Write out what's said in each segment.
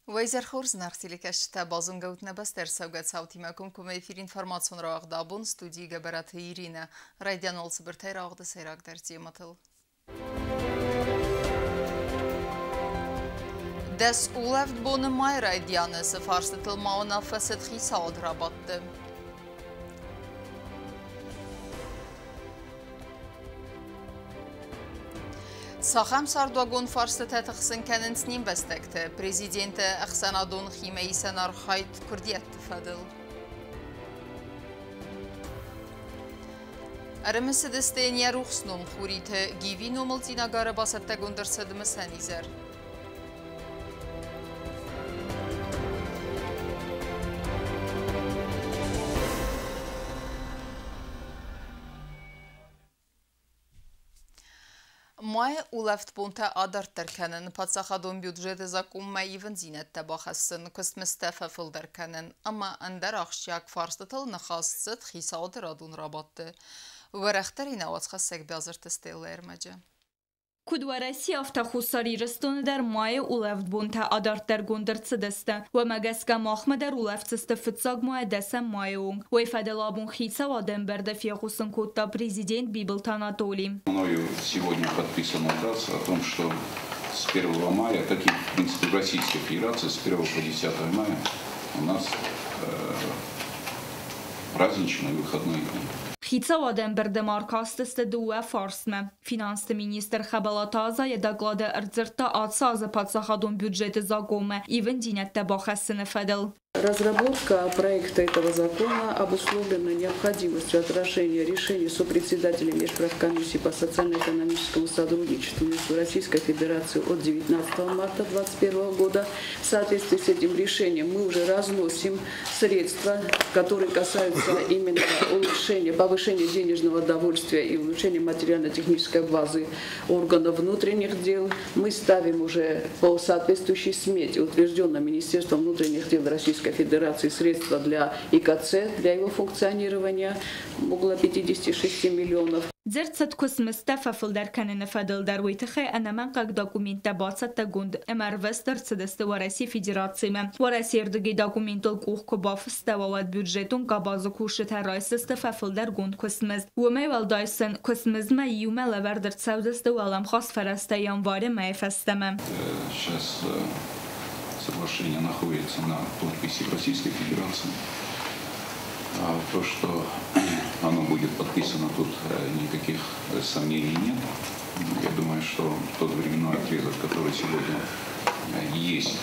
Վայզեր խորզն աղցիլիկաշ տա բազում գավութնաբաս տերսավգած հավթիմակում կում էվիր ինվորմացիոն ռաղդաբուն ստուդիի գաբարաթը իրինը ռայդյան olsı bir tayr ağdı seyrak derciye matıl. Dəs uləvd bunu may raydiyanısı farsıtılmağına fəsədxi saad rabattı. Saxam Sardoğun Fars'ta tətəxsin kənənsinin bəstəkdə. Prezidentə əxsənadun ximəyi sənar xayt kürdiyət fədil. Ərəməsi dəstəyiniyə ruxsnum xuriytə givi nomul zinagara basətdə göndərsədimə sənizər. Մայ ուլավտ բունտը ադարտերքənն պացախադոն բյուջետը զակում մայիվն զինետտə բախասın կստմստəfə fıldərkənən, amma əndər axşyak farstıtıl nəxasıt xisaudır adun rabattı. Vərəxtərin avazxas səkbazır təstəylə erməcə. Kudvaresi avtaxusari rastonu der maye ulevd bunta adart der gundert deste ve megeska mahme der ulevd siste fıtsag maye desem mayeung ve ifadalabun xitsa vadem berde fiyakhusun kutta президент Бибилт Анатолий. Мною сегодня подписан указ о том, что с 1 мая, как и в принципе в Российской Федерации, с 1 по 10 мая у нас праздничные выходные дни. Xitsa vadem berde markasteste duwe farsme. Finanslı minister Xabalataza yedaglade ırdzırtta atsazı patsahadun büdjeti zagome even dinette baxasını fedel. Разработка проекта этого закона обусловлена необходимостью отражения решений сопредседателя Межправкомиссии по социально-экономическому сотрудничеству между Российской Федерацией от 19 марта 2021 года. В соответствии с этим решением мы уже разносим средства, которые касаются именно улучшения, повышения денежного довольствия и улучшения материально-технической базы органов внутренних дел. Мы ставим уже по соответствующей смете, утвержденной Министерством внутренних дел Российской Федерации, средства для ИКЦ, для его функционирования около 56 миллионов. Zertsat kosmista fafilderkenene fedel der weytxe enemen qaq dokumenta batsat gund emervester cedeste Warasi Federatsime. Warasi erdigi dokumental kuh kobafsta wad budgetun qabazı kuşet raisiste fafilder gund kosmez. Weme veldaysen kosmezme yume leverder cevdeste walam khas feraste yanvare mefesteme. Сейчас соглашение находится на подписи Российской Федерации. То, что оно будет подписано, тут никаких сомнений нет. Я думаю, что тот временной отрезок, который сегодня есть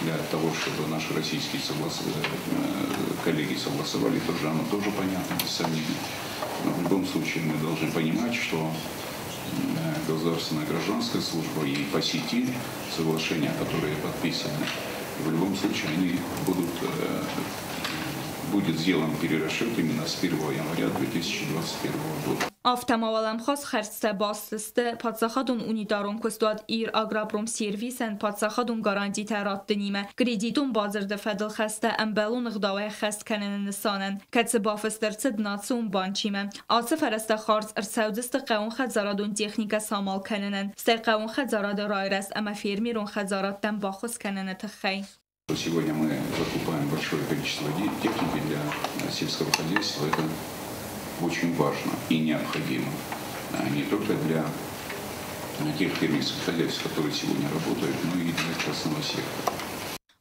для того, чтобы наши российские коллеги согласовали, оно тоже понятно, без сомнений. Но в любом случае мы должны понимать, что государственная гражданская служба и по сети соглашения, которые подписаны, в любом случае они будет сделан перерасчет именно с 1 января 2021 года. Avtamavalem xas xərcdə bastıstı patsaxadun unidarun kustad ir agraprom servisen patsaxadun garanti təraddinime kreditun bazırda fədil xəstə əmbəlun ıqdavaya xəst kənənin nisanen kətsi bafıstırcı dnatsun bançime atsı fərəstə xarc ərsəvdistı qəvun xədzaradun texnika samal kənənin stər qəvun xədzaradı rayres əmə fermirun xədzaraddən baxız kənəni tıxəy. Сегодня мы закупаем большое количество техники для сельского хозяйства. Это очень важно и необходимо. Не только для тех фермерских хозяйств, которые сегодня работают, но и для частного сектора.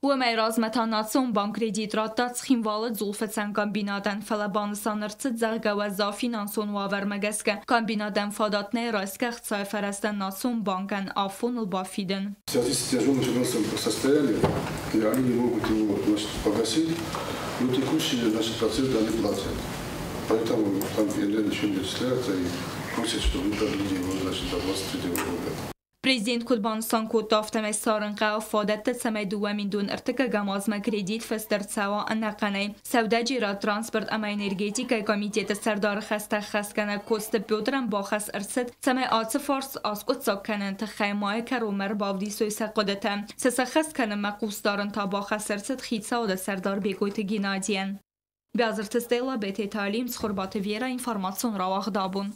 Wemey razmetanatson bank kreditrattat xinvalı zulfetsen kombinaten falabanı sanırçı zağgavazza finanson vavermegeske kombinaten fadatne rayske xtsay feresten natson banken affonul bafiden. В связи с тяжелым финансовым состоянием, они не могут его погасить, но текущие проценты они платят. Поэтому там еще не начисляются и просят, чтобы мы продлили его до 23 года. Prezident Kudbanistan kutaftemez sarınqa fadette semedüve dun irtika gamazma kredit festertsawa anaqanay. Sevdacira transport ama energetika komiteti serdar xasta xaskana kost Pyotran baxas irset seme atsı fars askut sakkanen txaymay karomer bavdi soysa qodetem. Sesa xaskana maqusdarın tabaxas irset xitsa da serdar begoyti ginadiyen. Bazır testela BT Talim sxurbatı vera informasyon ravaq dabun.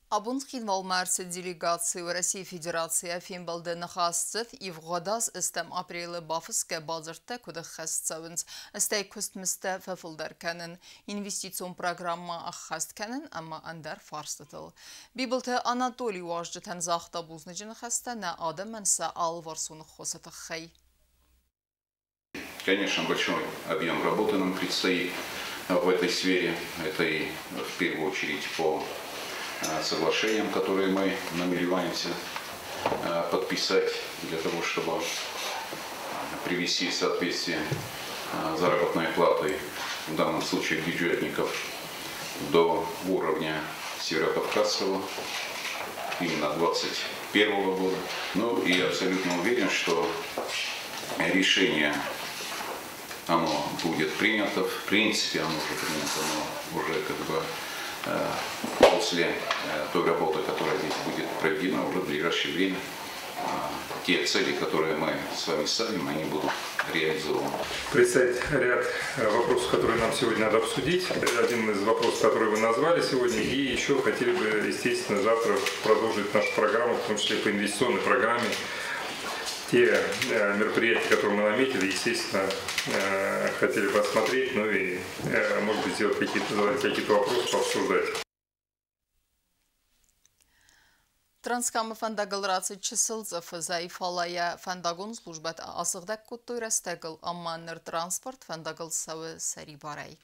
Абун хинвалмарсы делегации России Федерации финбалды нахастыт и в годас истем апрелы бафыске базарта куда хастсавынс истей кустмисте фефилдеркенен инвестицион программа ахасткенен амма андер фарстытыл. Бибылты Анатолий важжытен захта бузнычын хаста на адаменса алварсуны хосатахай. Конечно, большой объем работы нам предстоит в этой сфере. Это и в первую очередь по соглашениям, которые мы намереваемся подписать для того, чтобы привести в соответствие заработной платы, в данном случае бюджетников, до уровня Северокавказского, именно 2021 года. Ну и абсолютно уверен, что решение оно будет принято, в принципе оно уже принято, но уже как бы после той работы, которая здесь будет проведена, уже в ближайшее время те цели, которые мы с вами ставим, они будут реализованы. Предстоит ряд вопросов, которые нам сегодня надо обсудить. Один из вопросов, который вы назвали сегодня, и еще хотели бы, естественно, завтра продолжить нашу программу, в том числе по инвестиционной программе. Те мероприятия, которые мы наметили, естественно, хотели бы осмотреть, ну и, может быть, задать какие-то вопросы, пообсуждать. Транскамы фандагылраци чысылцыф заифалая фандагон службат асығдак куттуй растагыл амманныр транспорт фандагыл савы сарибарай.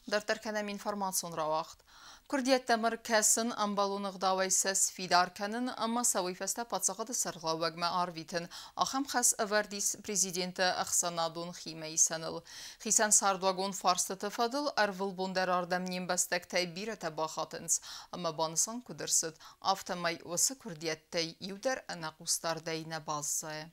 Дартарканам информацион равахт. Күрдиетті мұркәсін амбалуынық давайсыз фидарканын амма савыйфаста патсағыды сарғлауагма арвитін ахам қас авардис президенті ақсанадун химей саныл. Хисан сардуагон фарсты фадыл арвыл бондар ардам нембастактай бирата бахатынс. Амма банысан күдірсід автомай осы күрдиетті юдар анақустардайна баззай.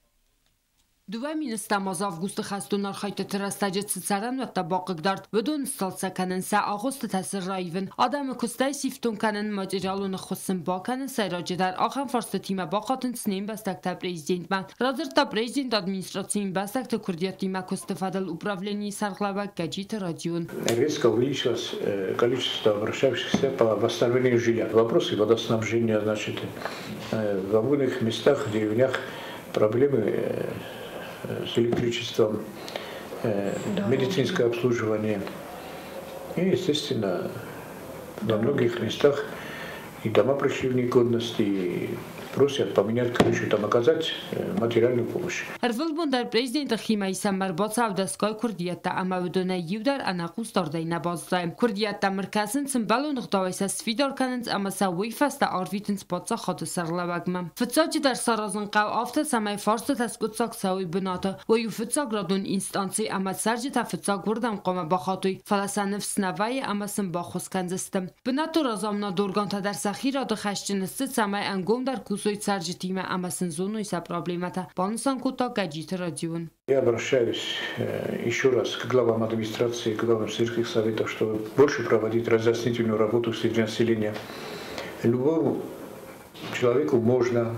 Duvaministam avgust xastunar xayta trastajit sitsaran və tabaqıqdart vëdun stalsakanin sa ağust təsir rayvin adamı kustay siftunkanin materialunu xussin bakanin sayracıdar axan farsta timə baqatın sinin bəstəkdə prezidentman. Razırda prezident administrasiyin bəstəkdə Kurdiyat timə kustafadal управлении Сарглава Гаджита Радион. Резко увеличилось количество обращающихся по восстановлению жилья. Вопросы водоснабжения, значит, в обычных местах, в деревнях проблемы с электричеством, медицинское обслуживание. И, естественно, на многих местах и дома пришли в негодность, и просят поменять крышу, там оказать материальную помощь. Арвылбундар президент Химайса Марбоцав дастгой Курдиятта амавдуна юдар анақус дардайна баздай. Курдиятта мыркасын цымбалу нықтавайса сфидарканынц амаса уйфаста арвитынц батса хаdı sarılavagma. Fıtsacı der sarazın qav afta samay farsı taskutsak savi binata ve yu fıtsak radun instansi ama sarcı ta fıtsak vurdam qoma baxatuy falasanıf snavay amasın baxuskanzistim. Binato razamna dorganta der sakhira da xashçınısı samay angom der Кусой саржитима амасын зону и са проблемата. Пансан Кута Гаджита Радион. Я обращаюсь еще раз к главам администрации, к главам сельских советов, чтобы больше проводить разъяснительную работу среди населения. Любому человеку можно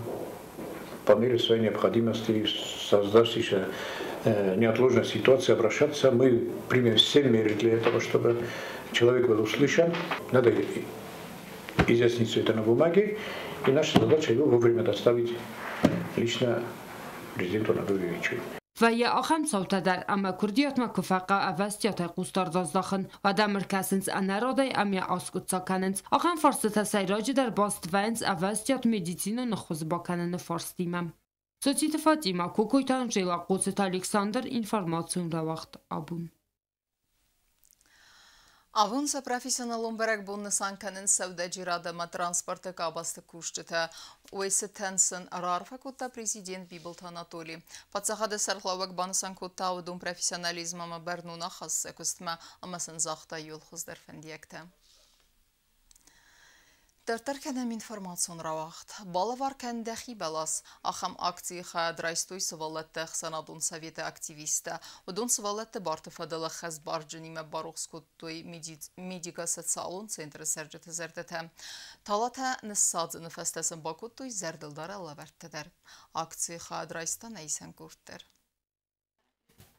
по мере своей необходимости, создавшейся неотложной ситуации, обращаться. Мы примем все меры для этого, чтобы человек был услышан. Надо изъяснить все это на бумаге. И наша задача его вовремя доставить лично президенту Анатолию Ильичу. Vaya axam savtadar ama Kurdiyat ma kufaqa avastiyata qustar dazdaxın vada merkasins anaraday amya askutsakanins axam farsata sayracı dar bastvans avastiyat meditsina nxuz bakanını farstimam. Soçiti Fatima Kukoytan jela Qosit Alexander informatsiyon ravaqt abun. Avunsa profesionalun berek bunny sankanın sevdeci radama transporta kabastı kuşçıta Oysa Tensin Ararfa kutta prezident Bibult Anatoli. Patsaxada sarxlavak banısan kutta avudun profesionalizmama bernuna xassa kustma amasın zaxta yol xızdır fendiyekte. Дартарканам информацион равахт. Балаваркан дахи балас. Ахам акции хадрайстой сывалатты хсанадун совета активиста. Удун сывалатты бартыфадала хаз барджанима барухскуттой медико-социалун центры сәрджеті зәрдеті. Талата нысадзыны фастасын бакуттой зәрділдары лаварттыдар. Акции хадрайста найсан көрттір.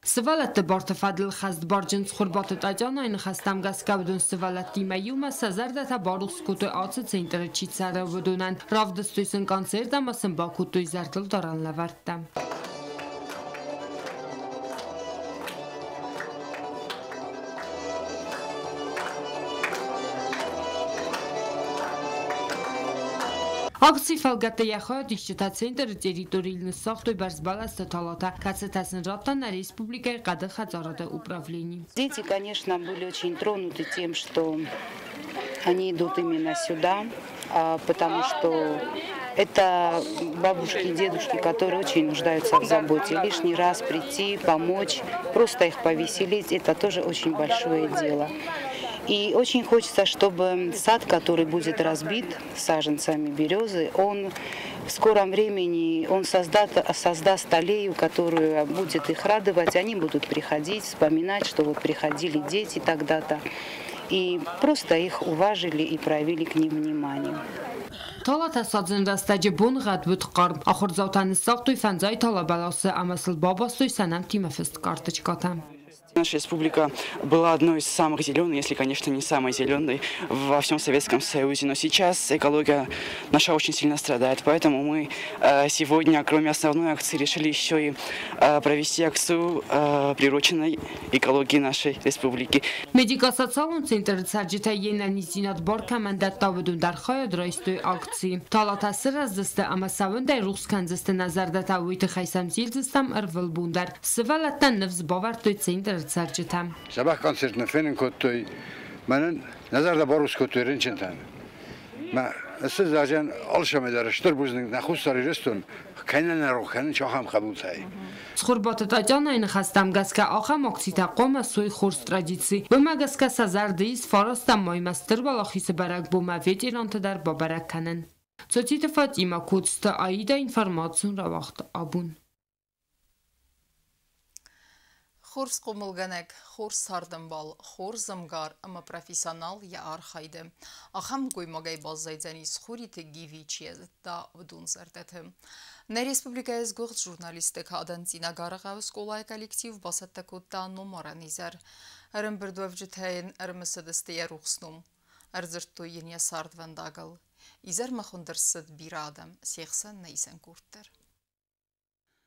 سوالت بارت فضل خست بارجنس خربات تاجان این خستم گس کودون سوالت دیمیوم سزرده تا باروس کتو آت سینتر چیت سره ودونن راف دستویسن کانسر دم اسم با کتوی زرتل دارن لوردم. Акции фалгата дищета центр территориальный сахтой барсбаласта талата, кацетасен рата на республике кады хазарада управлений. Дети, конечно, были очень тронуты тем, что они идут именно сюда, потому что это бабушки и дедушки, которые очень нуждаются в заботе. Лишний раз прийти, помочь, просто их повеселить, это тоже очень большое дело. И очень хочется, чтобы сад, который будет разбит саженцами березы, он в скором времени создаст аллею, которая будет их радовать. Они будут приходить, вспоминать, что вот приходили дети тогда-то. И просто их уважили и проявили к ним внимание. Талата садзен растаджи бун гад буд қарм. Ахыр заутан сақтуй фанзай тала баласы амасыл бабастуй санам тимафест карточкатам. Наша республика была одной из самых зеленых, если, конечно, не самой зеленой во всем Советском Союзе. Но сейчас экология наша очень сильно страдает. Поэтому мы сегодня, кроме основной акции, решили еще и провести акцию, приуроченной экологии нашей республики. Медико-социальный центр Царджита Енанизин отборка мандат тавыдун дархая драйстуй акции. Талата сыраздысты, ама савындай руссканзысты назардата уйты хайсам зилдыстам ырвыл бундар. Сывалаттан невз бавартуй центр Царджитам. Sabah konsertine fenin kottoy, benim nazarda barus kottoy rençentan. Ma siz zaten alışamadılar, ştur buzun naxusları restun, kanına roxanın çoxam kabul tay. Sxurbat tajan این خستم گسکه آخه مکسیتا قوم سوی خورس ترادیسی و مگسکه سازاردیز فارستم مای مستر بالا خیس برک بو موید ایران در بابرک کنن. Цоците Фатима Куцта Аида информацию на вахт абун. Խորս կոմուլգանեք, խորս հարդնբալ, խոր զմգար, ըմը պրոֆեսիոնալ յա արխայդը։ Ախամ գույմագայ բազայցանիս խուրիթը գիվի չիեզ դա վդուն զրդեթը։ Ներ Республикայыз գողց ժուրնալիստը կադան ծինագարղավ սկոլայ կոլեկտիվ բասատտակոտ տաննում արանիզար։ Արմ բրդով ջթային արմսդստի երուխսնում։ Արզրտու ենյա սարդվանդագալ։ Իզար մխունդրսդ բիրադամ, սիխսան նայսան կուրտեր։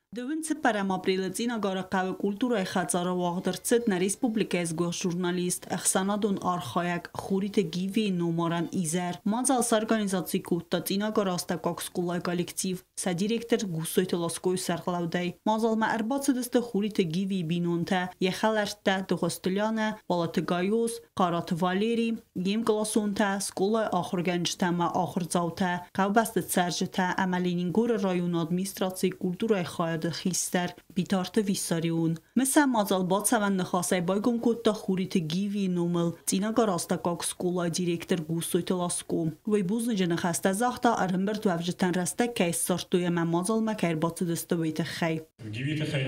Դվնցը պարամապրիլեցին ագարակավը կուլտուրայ խածարը վաղդրցետ նա Ռեսպուբլիկայս գող ժուրնալիստ Ախսանադուն արխայակ խուրիթը գիվի նոմարան իզեր մածալս արգանիզացի կուտտա ծինագար աստակակ սկուլայ կոլեկտիվ սա դիրեկտոր գուսոյթը լասկոյ սարղլավդայ մազալմա արբացը դստը խուրիթը գիվի բինոնթը եղալարտա դղոստլյանը բալատը գայոս կարաթը վալերի գիմ կլասոնթը սկուլայ ախորգանջտամա ախրձավթը կավբաստը ծարժթը ամալինին գորը ռայուն ադմինիստրացի կուլտուրայ խայ خیستر بیتارت ویساریون مثل مازال باtsavən نخاسای بایگم کتا خوریت گیوی نومل تیناگار استاکاک سکولای دیرکتر گوسویت لاسکو وی بوزنجه نخسته زاختا ارهمبرت و افجتن رسته که سارتوی من مازال مکر بات دسته ویت خی گیویت خی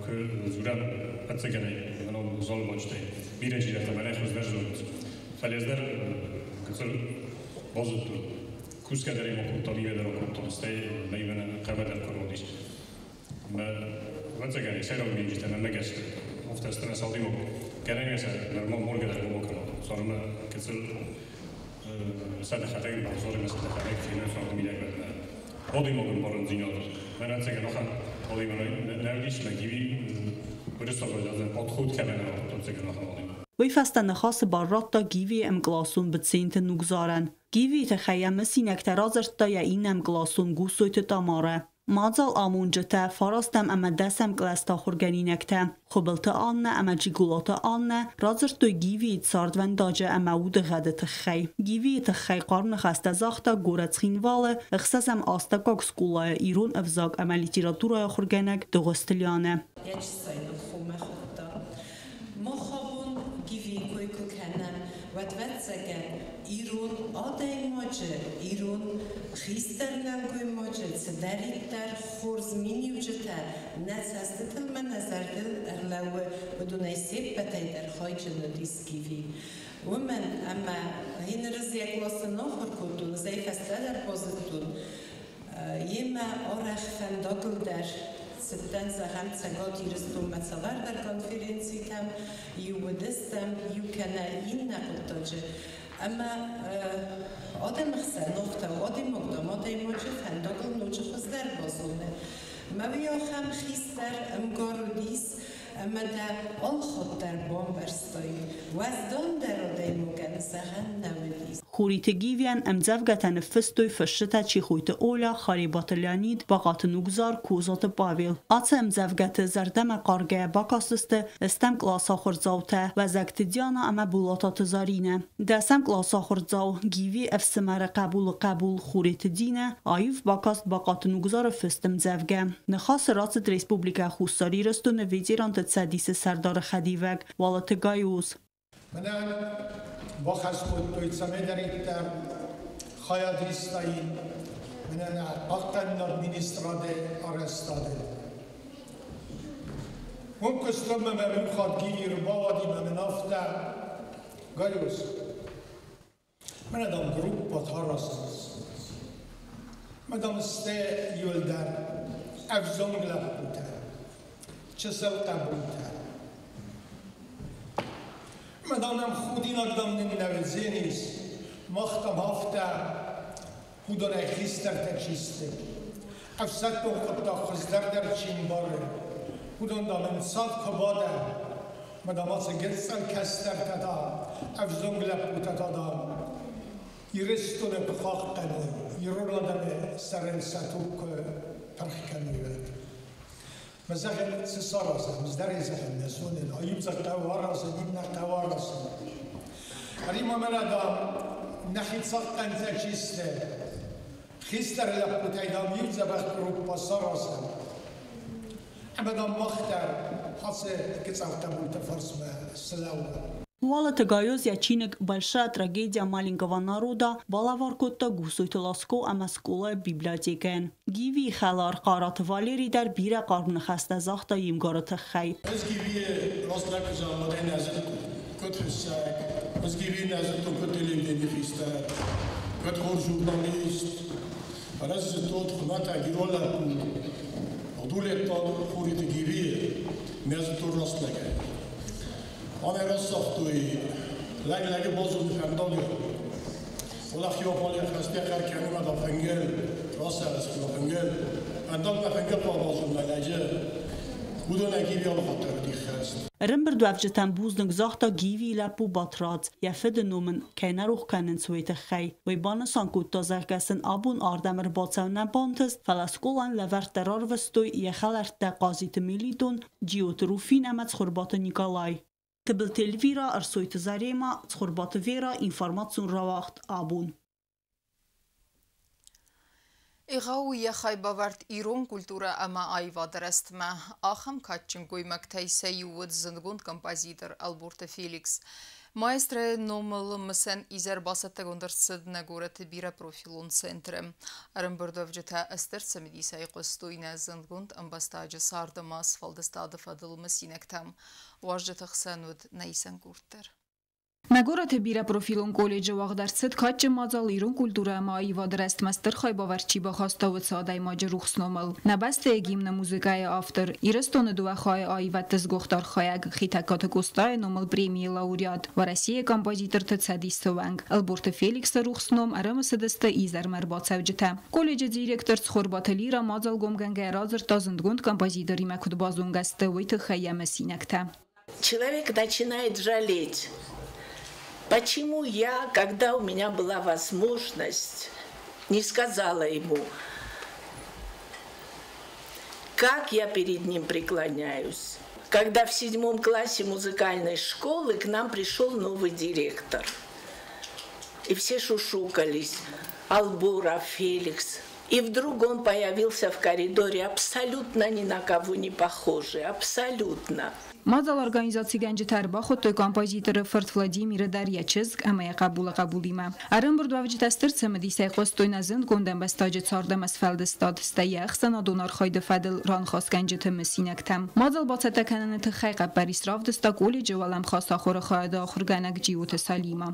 که زورم اتسکنه منو زال باجته بیره جیرت منه خوز نجدود فلیزدر کسر بازد کوس کدری مکوتا بیوه در مکوتا دسته میونه قبل در کرودیش واتساقي سيرو من جيت أنا نجست أفتستنا صاديمو كان يسا نرمو مورجا ده مو كمان صارنا كسل سادة خاتين صار مثلا خاتين في نفس الوقت ميلاد بدنا صاديمو كن بارون زينار من أتساقي نخان صاديمو نرديش نجيبي برسا بجازن أدخود كمان أتساقي نخان صاديمو وی فستن خاص بارات تا گیوی ام گلاسون بتسینت نگذارن گیوی تخیم سینک ترازرت تا یا این ام گلاسون گوسویت تاماره مازال آمونجته فراستم اما دستم گلستا خورگنینکته خبلت آنه اما جیگولات آنه رازر تو گیوی ساردون داجه اما ود غده تخی گیوی تخی قارن خسته زاختا گورت خینواله اخساسم آستاکاک سکولای ایرون افزاق اما لیتراتورای خورگنک دغستلیانه ایرون آدای ماجه ایرون خیسترنم کوی ماجه سداری در خورز مینیوجه تر نسازدتل من نظردل ارلو بدون سیب بتای در خواهی ندیسکیوی و من اما این رزی اکلاس نخور کردون زی فسته در بازدون یما آرخ فنداگل در ستن زخم سگات ایرستون مثلا در کنفرانسی تام یودستم یوکنا این نقطه اما آدم خسر نقطه و آدم مقدم آدم موجه فندقل نوچه خزدر بازونه ما بیاخم خیستر امگارودیس اما در آن خود در بام برستایی و از دان در آدم مگن زخم نودیس خوريت جيفيان امزافجة نفستوي فشتا چي خويت اولا خريبات لانيد باقات نوگزار كوزات باويل آتس امزافجة زردم قارجة باقاستست استم كلاس آخر زاوته و زكت ديانا اما بولاتات زارينه دستم كلاس آخر زاو جيفي افسمر قبول خوريت دينه آيوف باقاست باقات نوگزار فستم زافجة نخاص راست ريسبوبليكا خوستاري رستو نويزيران تتساديس سردار خديوك والات گايوز با خسبود تویتسمه دارید خیادیستایی من اقتن ادمینستراده آرستاده اون کستم من خواهد گیری رو باودی من افته گایوز من ادام گروپ با تاراسنس من ادام سته یول در افزونگلب بوده چه سلطه بوده مدانم خودی نقدم نمی‌نویسینیست مختم هفته خودانه خیستر تکیسته افسد تو خود خزدر در چین باره خودان دامن سال کباده مداماس گرسل کستر تدا افزونگ لپو تدا یرستون بخاق کنه یرولادم سرن ستوک پرخ کنیوید مزاجن سصاراسه مزدري زخم نسون أيوب زقواراسه دينا قواراسه ريما مرادام نحيد سقطن تجسته خيستر لبتايدام يوزبخ روبا صاراسه أبدا مختار حاسه كتصاوت بولت فرسمه سلاوه Уалата гайоз ячинек большая трагедия маленького народа балаваркотта гусойт ласко амаскола библиотекен. Гиви халар қарат валери дар бира қарбн хаста захта имгарат хай. Аз гиви раслак замадай назад кот хсак. Аз гиви назад кот телевидение хиста. Кот хор журналист. Раз тот хната гирола одулет тот хорит гиви назад раслак. آن راست توی لگ بازو فردانی ولی خیابانی خسته کار کنیم از فنگل راست از فنگل اندال به فنگل بازو نلاجه بودن اگیری آن خاطر دیخست رمبر دوافجتن بوزنگ زاختا گیوی لپو باترات یفد نومن که نروخ کنن سویت خی وی بانسان کود تازرگسن آبون آردمر باتسو نبانتست فلسکولان لورت درار وستوی یخلرت دقازیت میلیدون جیوت روفین امت خوربات نیکالای تبل تلویرا ارسویت زاریما خوربات ویرا اینفارماتسون رواخت آبون إغاوية خايبة ورد إيرون كولتورا أما آيوا درست ما آخم كاتشنكوي مكتاي سيود زنگوند كمبازيتر ألبورت فيليكس مايستر نومل مسن إزر باسطة غندر صد نگورت بيرا بروفيلون سنترم أرمبردوف جتا أستر سمدي سايقوستوينة زنگوند أمبستاج ساردما سفالدستاد فضل مسينكتام واجد خسانود نيسان كورتر نگورت بیره پروفیلون کالج واقدرست کاچ مازال ایران کلتورا مایی و درست مستر خای باورچی با خواسته و ساده ماج روخس نومل نبسته گیمن موزیکای آفتر ایرستون دو خای آی و تزگختار خایگ خیتکات کوستای نومل پریمی لاوریات و رسی کمپوزیتر تصدیست ونگ البورت فیلیکس روخس نوم ارم سدست ایزر مرباط سوجته کالج دیرکتر خوربات لیرا مازال گمگنگ رازر تازندگوند کمپوزیتری مکد بازونگست ویت خیم سینکته Человек начинает жалеть. Почему я, когда у меня была возможность, не сказала ему, как я перед ним преклоняюсь? Когда в 7 классе музыкальной школы к нам пришел новый директор. И все шушукались. Албура, Феликс. И вдруг он появился в коридоре абсолютно ни на кого не похожий. Абсолютно. مازال ارگانیزاسی گنج تربا خود توی کمپوزیتر فرد ولادیمیر دریاچزگ اما قبولیمه. ارم برد وجد استر سمدی سیقوس توی نزند گندم بستاج تاردم از فلدستاد استیخ سنا دونار خاید فدل ران خواست گنج تمسینکتم. مازال با تکنن تخیق بریس راف دستا گولی جوالم خواست آخور خواهد آخر گنگ جیوت سالیما.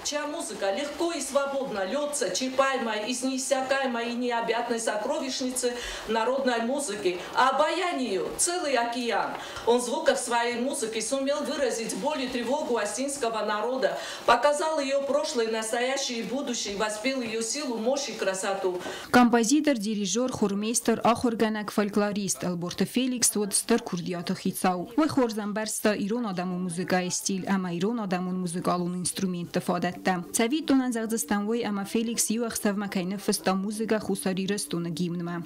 чья музыка легко и свободно льется, черпаемая из неиссякаемой и необъятной сокровищницы народной музыки, а обаяние ее целый океан. Он звуков своей музыки сумел выразить боль и тревогу осетинского народа, показал ее прошлое, настоящее и будущее, воспел ее силу, мощь и красоту. Композитор, дирижер, хормейстер, ахорганак, фольклорист Алборта Феликс Водстер Курдиата Хицау. Вай хорзанберста Ирон адаму музыкай стиль, ама Ирон адамун музыкалун инструмент фадатта. Цавит тонан загдастан вай ама Феликс юахстав макайна феста музыка хусари растуна гимнма.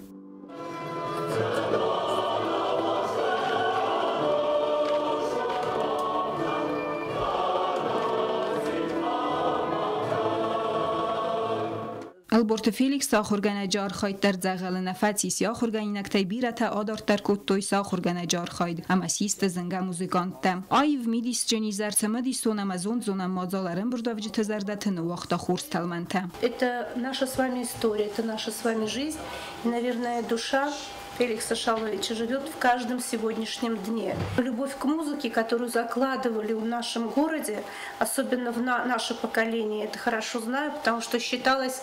Алборта Феликс сахурганajар خاید در زغل نفتی یا خورگانینک تیبیرت آدار در کوتوی ساخورganajار خاید اما سیست زنگا موزیکانت آیو میدیس جنیزر سمدی سونم ازون зонам мазаларым бурдавжи тезардатын вахта хурсталманта. Это наша с вами история, это наша с вами жизнь, и, наверное, душа Феликса Шаловича живет в каждом сегодняшнем дне. Любовь к музыке, которую закладывали в нашем городе, особенно в наше поколение, это хорошо знаю, потому что считалось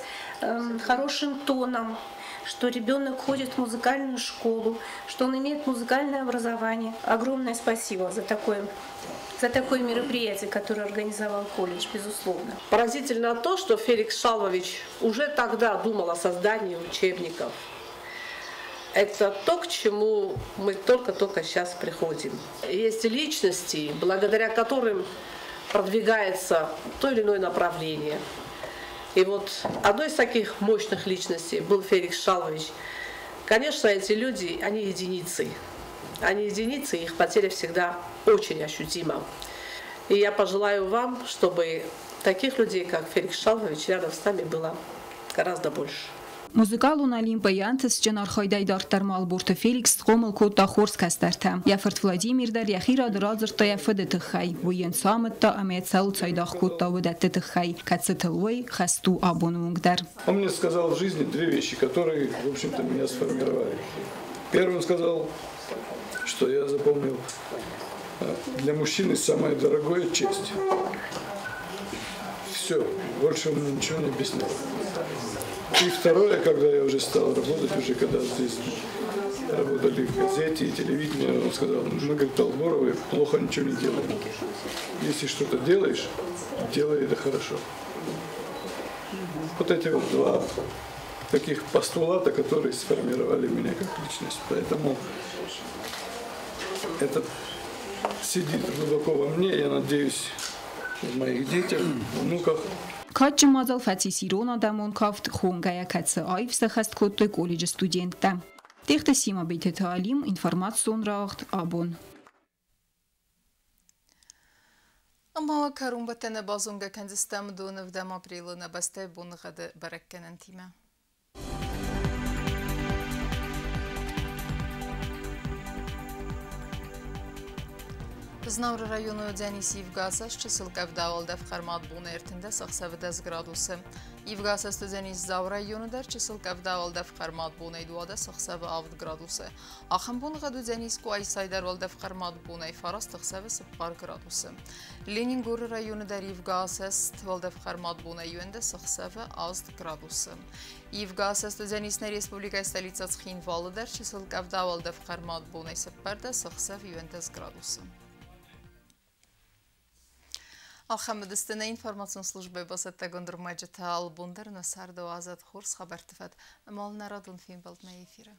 хорошим тоном, что ребенок ходит в музыкальную школу, что он имеет музыкальное образование. Огромное спасибо за такое мероприятие, которое организовал колледж, безусловно. Поразительно то, что Феликс Шалович уже тогда думал о создании учебников. Это то, к чему мы только-только сейчас приходим. Есть личности, благодаря которым продвигается то или иное направление. И вот одной из таких мощных личностей был Феликс Шалович. Конечно, эти люди, они единицы. Они единицы, их потеря всегда очень ощутима. И я пожелаю вам, чтобы таких людей, как Феликс Шалович, рядом с нами было гораздо больше. Музыкалун олимпиянтс ченар хайдай дартар Алборта Феликс хомл кота хорс кастарта. Яферт Владимир дар яхира дразер та яфедет хай. Воен самет та амет сал цайдах кота водет хай. Кацетелой хасту абонунг дар. Он мне сказал в жизни две вещи, которые, в общем-то, меня сформировали. Первый он сказал, что я запомнил, для мужчины самое дорогое честь. Все, больше он мне ничего не объяснял. И второе, когда я уже стал работать, уже когда здесь работали в газете и телевидении, он сказал, мы, говорит, Алборовы плохо ничего не делаем. Если что-то делаешь, делай это хорошо. Вот эти вот два таких постулата, которые сформировали меня как личность. Поэтому это сидит глубоко во мне, я надеюсь, в моих детях, внуках. Качча мазал фатиси рона дамон кафт хонгая катса айвса хаст коттой колледж студента. Техта сима бейте таалим информацион рахт абон. Ama karun batene bazunga kendistem donu vdem aprilına baste bunu gade berekkenen time. Znavr rayonu Deniz Yivgasas çısılqav davalda fxarmat bunu ertinde 80 gradusu. Yivgasas Deniz Zav rayonu der çısılqav davalda fxarmat bunu eduada 80 gradusu. Axın bunu qadu Deniz ku aysaydar valda fxarmat bunu faras 80 gradusu. Leningur rayonu der Yivgasas valda fxarmat bunu yönde 80 gradusu. Yivgasas Deniz Respublika stolica Xinvalı der çısılqav davalda fxarmat bunu separda 80 gradusu. Алхамедистина информацион службе басетта гондурмаджета албундер на сарда азат хорс хабар тифат мал нарадун фин балд на эфира.